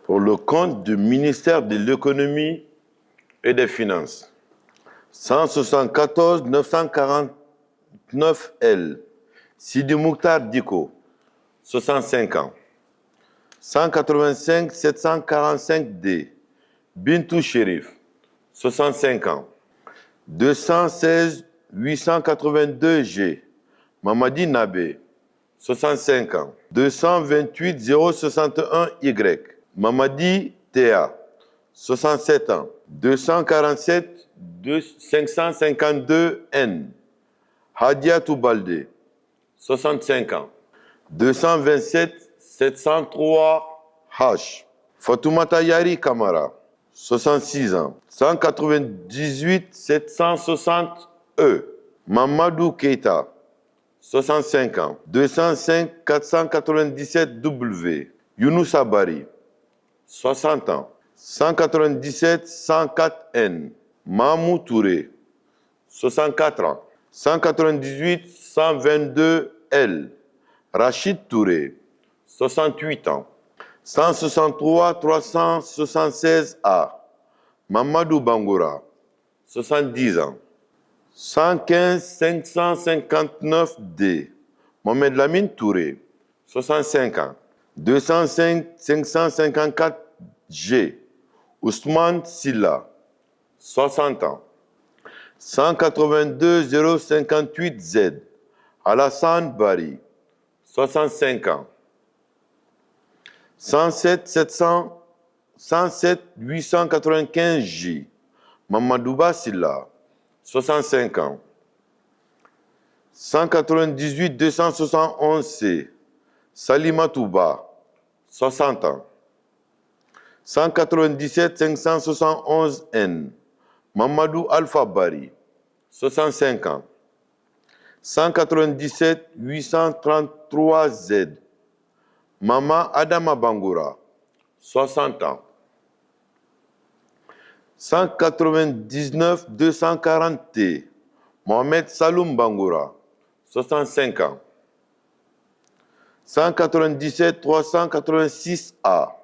pour le compte du ministère de l'Économie et des Finances. 174 949 L. Sidi Mouktar Diko, 65 ans. 185 745 D. Bintou Chérif, 65 ans. 216 882 G. Mamadi Nabé, 65 ans. 228 061 Y. Mamadi Théa, 67 ans. 247 552 N. Hadia Toubalde, 65 ans. 227 703 H. Fatoumata Yari Kamara, 66 ans. 198 760 E. Mamadou Keita, 65 ans. 205 497 W. Younous Abari, 60 ans. 197 104 N. Mamou Touré, 64 ans. 198 122 L. Rachid Touré, 68 ans. 163 376 A. Mamadou Bangoura, 70 ans. 115 559 D. Mohamed Lamine Touré, 65 ans. 205 554 G. Ousmane Silla, 60 ans. 182 058 Z. Alassane Bari, 65 ans. 107 895 J. Mamadouba Silla, 65 ans. 198 271 C. Salima Touba, 60 ans. 197 571 N. Mamadou Alpha Bari, 65 ans. 197 833 Z. Mama Adama Bangoura, 60 ans. 199 240 T. Mohamed Saloum Bangoura, 65 ans. 197 386 A.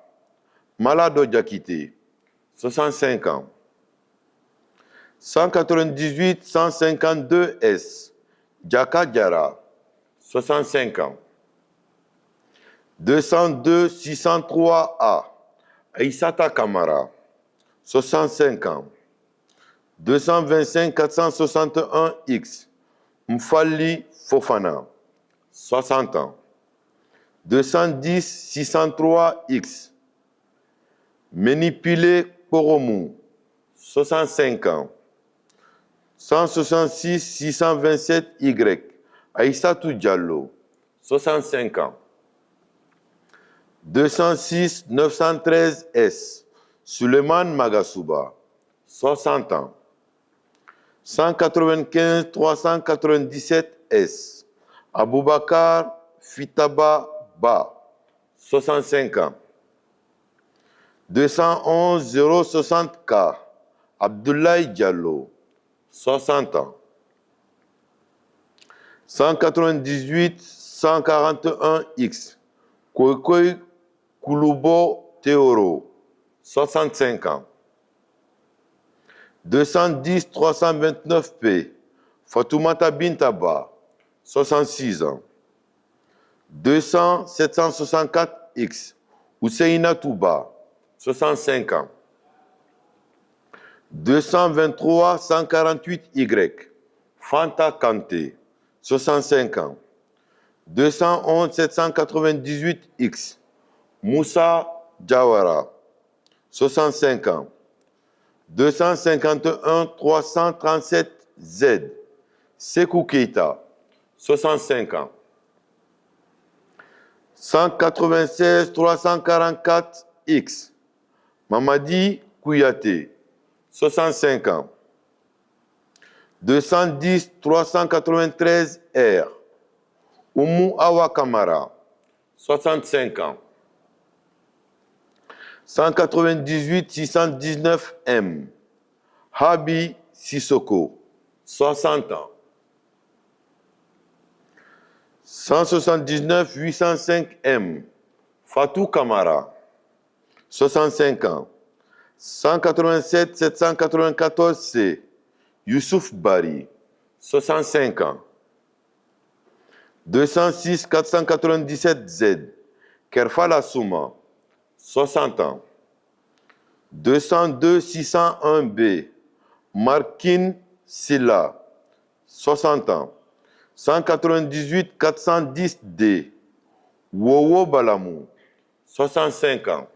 Malado Diakité, 65 ans. 198 152 S. Djaka Diara, 65 ans. 202 603 A. Aïssata Kamara, 65 ans. 225 461 X. Mfali Fofana, 60 ans. 210 603 X. Menipile Koromou, 65 ans. 166 627 Y. Aïssatou Diallo, 65 ans. 206 913 S. Suleiman Magasuba, 60 ans. 195 397 S. Aboubakar Fitaba Ba, 65 ans. 211 060 K. Abdoulaye Diallo, 60 ans. 198 141 X. Koikoy Kouloubo Théoro, 65 ans. 210 329 P. Fatoumata Bintaba, 66 ans. 200 764 X. Ousseina Touba, 65 ans. 223 148 Y. Fanta Kanté, 65 ans. 211 798 X. Moussa Diawara, 65 ans. 251 337 Z. Sekou Keita, 65 ans. 196 344 X. Mamadi Kouyaté, 65 ans. 210 393 R. Oumou Awa Kamara, 65 ans. 198 619 M. Habi Sissoko, 60 ans. 179 805 M. Fatou Kamara, 65 ans. 187 794 C. Youssouf Bari, 65 ans. 206 497 Z. Kerfala Souma, 60 ans. 202 601 B. Markin Silla, 60 ans. 198 410 D. Wowo Balamou, 65 ans.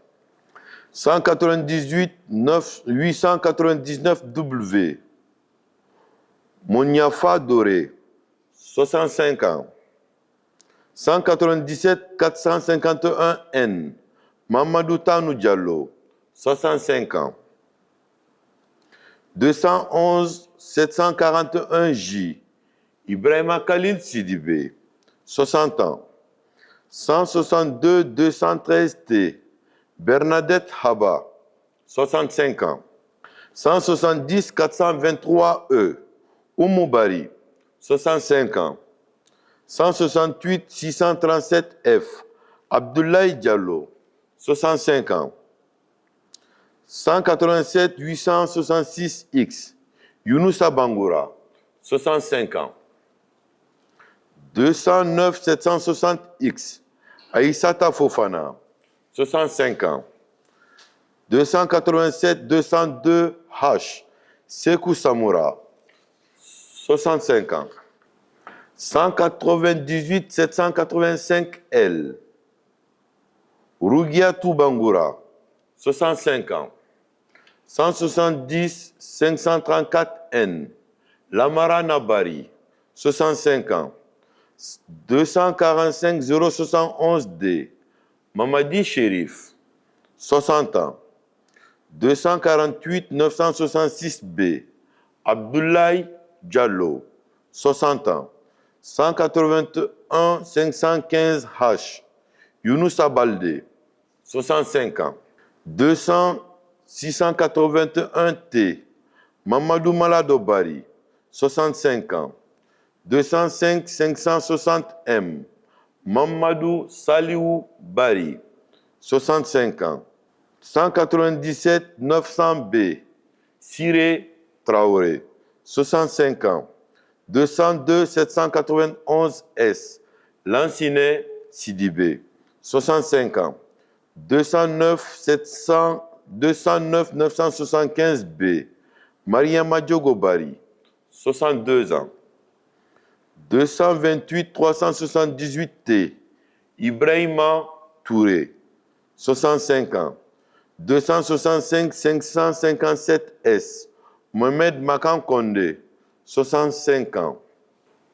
198 899 W. Mouniafa Doré, 65 ans. 197 451 N. Mamadou Tanou Diallo, 65 ans. 211 741 J. Ibrahima Khalil Sidibé, 60 ans. 162 213 T. Bernadette Haba, 65 ans. 170 423 E. Oumou Bari, 65 ans. 168 637 F. Abdoulaye Diallo, 65 ans. 187 866 X. Younousa Bangoura, 65 ans. 209 760 X. Aïssata Fofana, 65 ans. 287 202 H. Sekou Samoura, 65 ans. 198 785 L. Rougiatou Bangoura, 65 ans. 170 534 N. Lamara Nabari, 65 ans. 245 071 D. Mamadi Chérif, 60 ans. 248 966 B. Abdoulaye Diallo, 60 ans. 181 515 H. Younousa Baldé, 65 ans. 200 681 T. Mamadou Malado Bari, 65 ans. 205 560 M. Mamadou Saliou Bari, 65 ans. 197 900 B. Siré Traoré, 65 ans. 202 791 S. Lanciné Sidibé, 65 ans. 209 975 B. Mariama Diogo Bari, 62 ans. 228 378 T. Ibrahima Touré, 65 ans. 265 557 S. Mohamed Makan Kondé, 65 ans.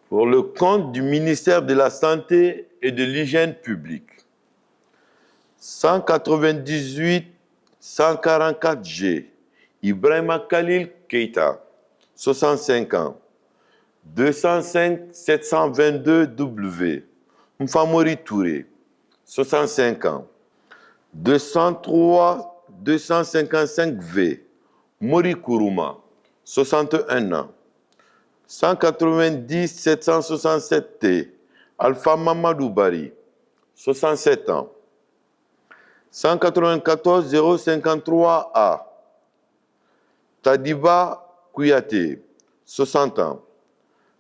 Pour le compte du ministère de la Santé et de l'Hygiène publique. 198 144 G. Ibrahima Khalil Keita, 65 ans. 205 722 W. Mfamori Touré, 65 ans. 203 255 V. Mori Kourouma, 61 ans. 190 767 T. Alpha Mamadou Bari, 67 ans. 194 053 A. Tadiba Kouyaté, 60 ans.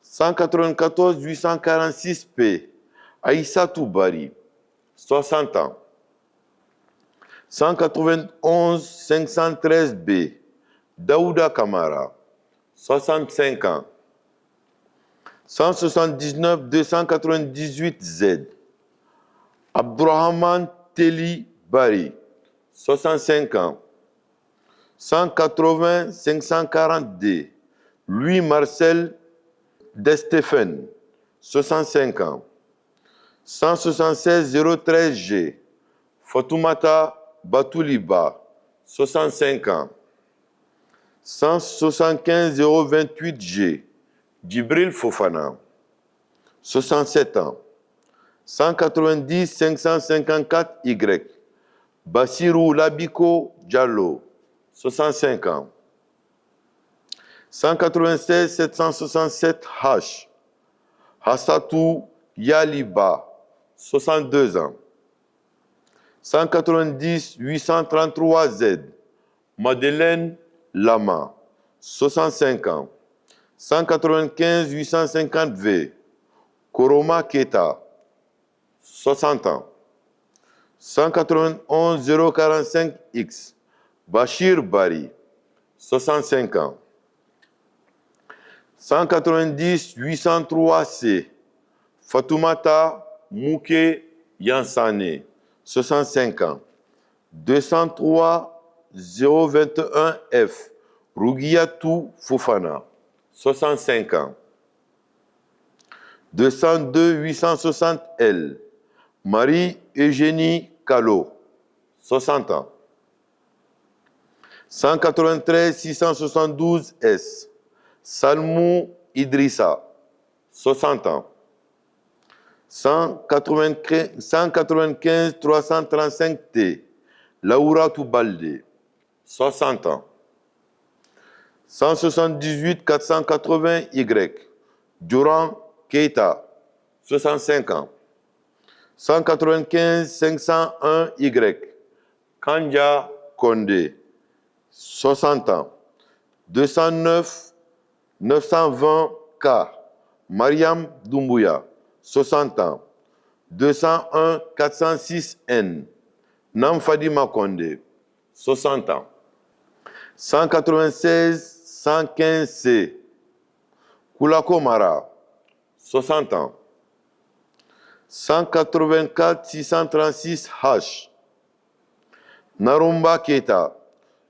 194 846 P. Aïssatou Bari, 60 ans. 191 513 B. Daouda Kamara, 65 ans. 179 298 Z. Abdourahman Teli Bari, 65 ans. 180 540 D. Louis Marcel Destephen, 65 ans. 176 013 G. Fatoumata Batouliba, 65 ans. 175 028 G. Djibril Fofana, 67 ans. 190 554 Y. Bassirou Labiko Diallo, 65 ans. 196 767 H. Hassatou Yaliba, 62 ans. 190 833 Z. Madeleine Lama, 65 ans. 195 850 V. Koroma Keta, 60 ans. 191 045 X. Bachir Bari, 65 ans. 190 803 C. Fatoumata Mouké Yansane, 65 ans. 203 021 F. Rougiatou Fofana, 65 ans. 202 860 L. Marie-Eugénie Callot, 60 ans. 193 672 S. Salmou Idrissa, 60 ans. 195 335 T. Laura Toubalde, 60 ans. 178 480 Y. Durand Keita, 65 ans. 195 501 Y. Kanja Kondé, 60 ans. 209 920 K. Mariam Doumbouya, 60 ans. 201 406 N. Namfadima Kondé, 60 ans. 196 115 C. Koulako Mara, 60 ans. 184 636 H. Narumba Keita,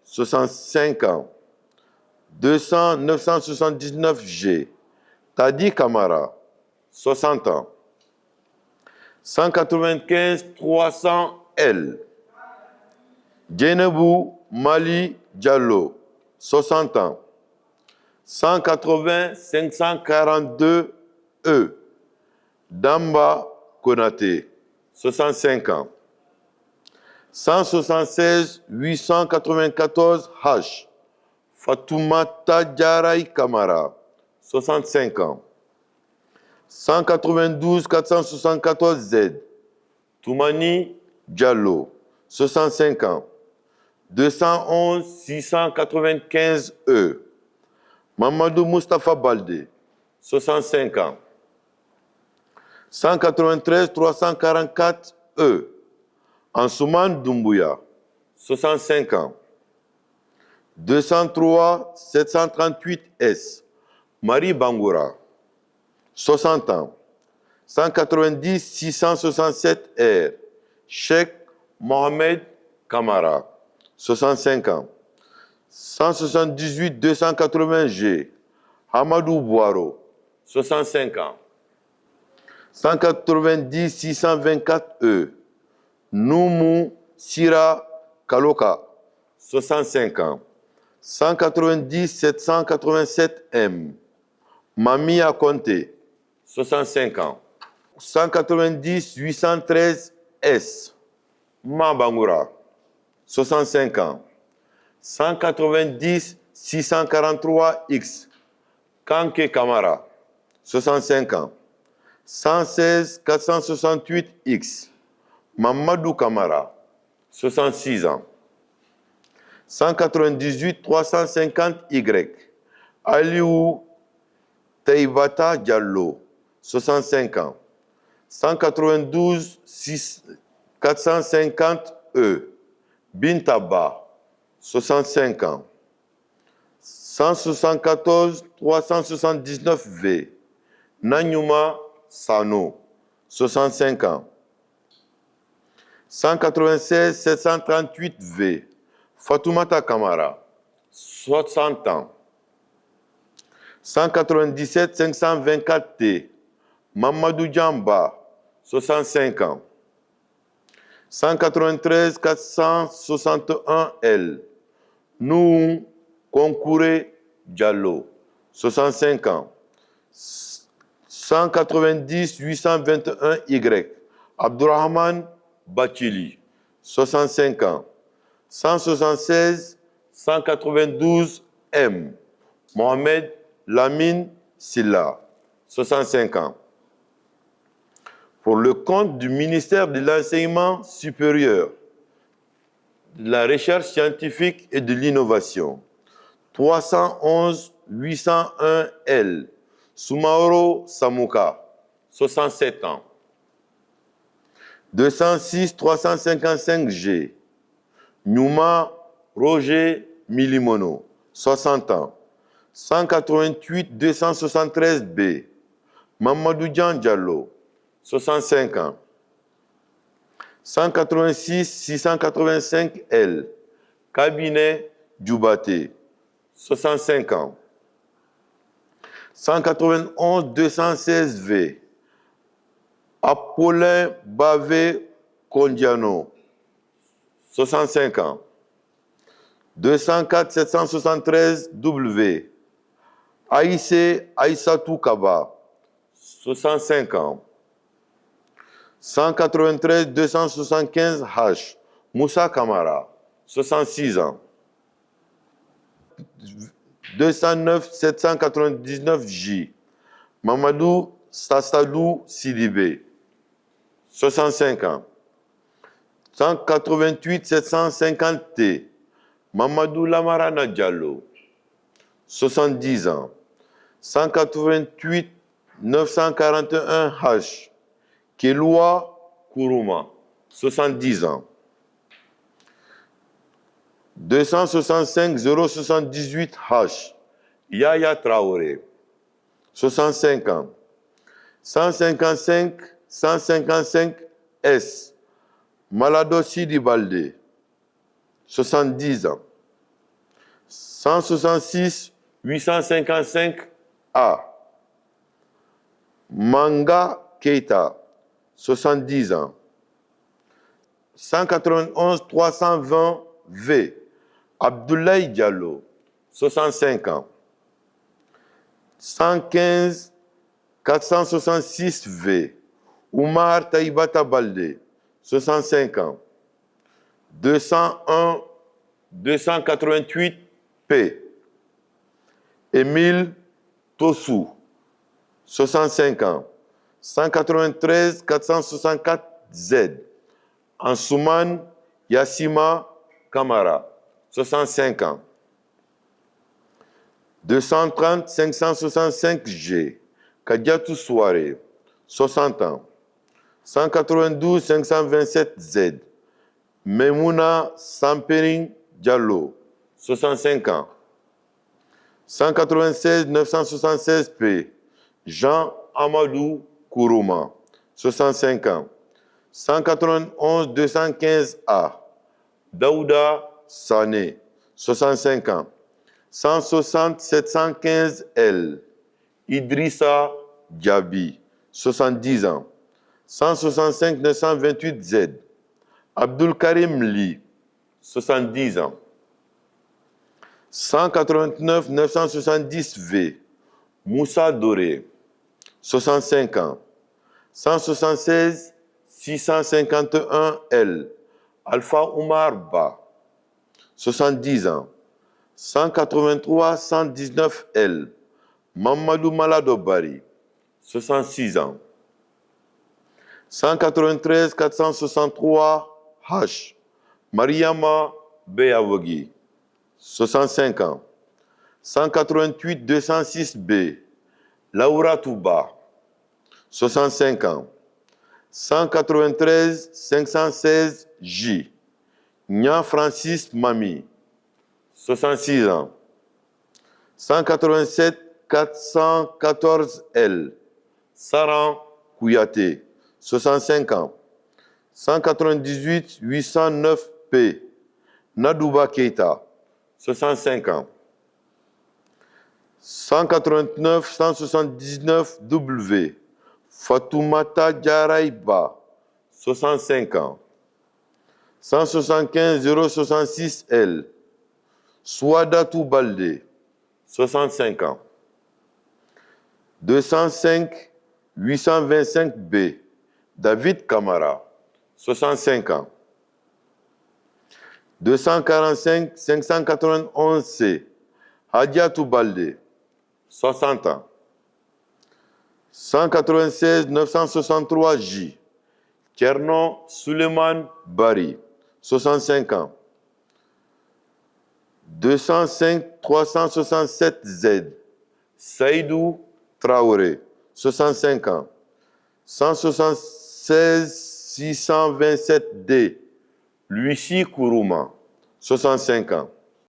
65 ans. 200 979 G. Tadi Kamara, 60 ans. 195 300 L. Djenebou Mali Diallo, 60 ans. 180 542 E. Damba Konaté, 65 ans. 176 894 H. Fatoumata Diaraï Kamara, 65 ans. 192 474 Z. Toumani Diallo, 65 ans. 211 695 E. Mamadou Mustafa Baldé, 65 ans. 193 344 E. Ansouman Doumbouya, 65 ans. 203 738 S. Marie Bangoura, 60 ans. 190 667 R. Cheikh Mohamed Kamara, 65 ans. 178 280 G. Hamadou Boiro, 65 ans. 190 624 E. Noumou Sira Kaloka, 65 ans. 190 787 M. Mamia Conté, 65 ans. 190 813 S. Mabangoura, 65 ans. 190 643 X. Kanké Kamara, 65 ans. 116 468 X. Mamadou Kamara, 66 ans. 198 350 Y. Aliou Taïbata Diallo, 65 ans. 192 450 E. Bintaba, 65 ans. 174 379 V. Nanyuma Sano, 65 ans. 196 738 V. Fatoumata Kamara, 60 ans. 197 524 T. Mamadou Djamba, 65 ans. 193 461 L. Nou Konkouré Diallo, 65 ans. 190 821 Y. Abdourahman Bachili, 65 ans. 176 192 M. Mohamed Lamine Silla, 65 ans. Pour le compte du ministère de l'Enseignement supérieur, de la recherche scientifique et de l'innovation. 311 801 L. Soumaoro Samuka, 67 ans. 206 355 G. Numa Roger Milimono, 60 ans. 188 273 B. Mamadou Diallo, 65 ans. 186 685 L. Cabinet Djoubate, 65 ans. 191 216 V. Apollin Bavé Kondiano, 65 ans. 204 773 W. Aïssé Aïssatou Kaba, 65 ans. 193 275 H. Moussa Kamara, 66 ans. 209 799 J. Mamadou Sassadou Sidibé, 65 ans. 188 750 T. Mamadou Lamarana Diallo, 70 ans. 188 941 H. Keloua Kourouma, 70 ans. 265 078 H. Yaya Traoré, 65 ans. 155 155 S. Malado Sidi Balde, 70 ans. 166 855 A. Manga Keita, 70 ans. 191 320 V. Abdoulaye Diallo, 65 ans. 115 466 V. Oumar Taïbata Balde, 65 ans. 201 288 P. Émile Tossou, 65 ans. 193 464 Z. Ansouman Yassima Kamara, 65 ans. 230 565 G. Kadiatou Souare, 60 ans. 192 527 Z. Memouna Sampering Diallo, 65 ans. 196 976 P. Jean Amadou Kourouma, 65 ans. 191 215 A. Daouda Sané, 65 ans. 160 715 L. Idrissa Diaby, 70 ans. 165 928 Z. Abdul Karim Li, 70 ans. 189 970 V. Moussa Doré, 65 ans. 176 651 L. Alpha Oumar Ba, 70 ans. 183 119 L. Mamadou Malado Bari, 66 ans. 193 463 H. Mariama Beyawagi, 65 ans. 188 206 B. Laura Touba, 65 ans. 193 516 J. Nya Francis Mami, 66 ans. 187 414 L. Saran Kouyaté, 65 ans. 198 809 P. Nadouba Keita, 65 ans. 189 179 W. Fatoumata Diaraïba, 65 ans. 175 066 L. Souadatou Balde, 65 ans. 205 825 B. David Kamara, 65 ans. 245 591 C. Hadiatou Balde, 60 ans. 196 963 J. Kernon Suleiman Bari, 65 ans. 205 367 Z. Saïdou Traoré, 65 ans. 176 627 D. Lucie Kourouma, 65 ans.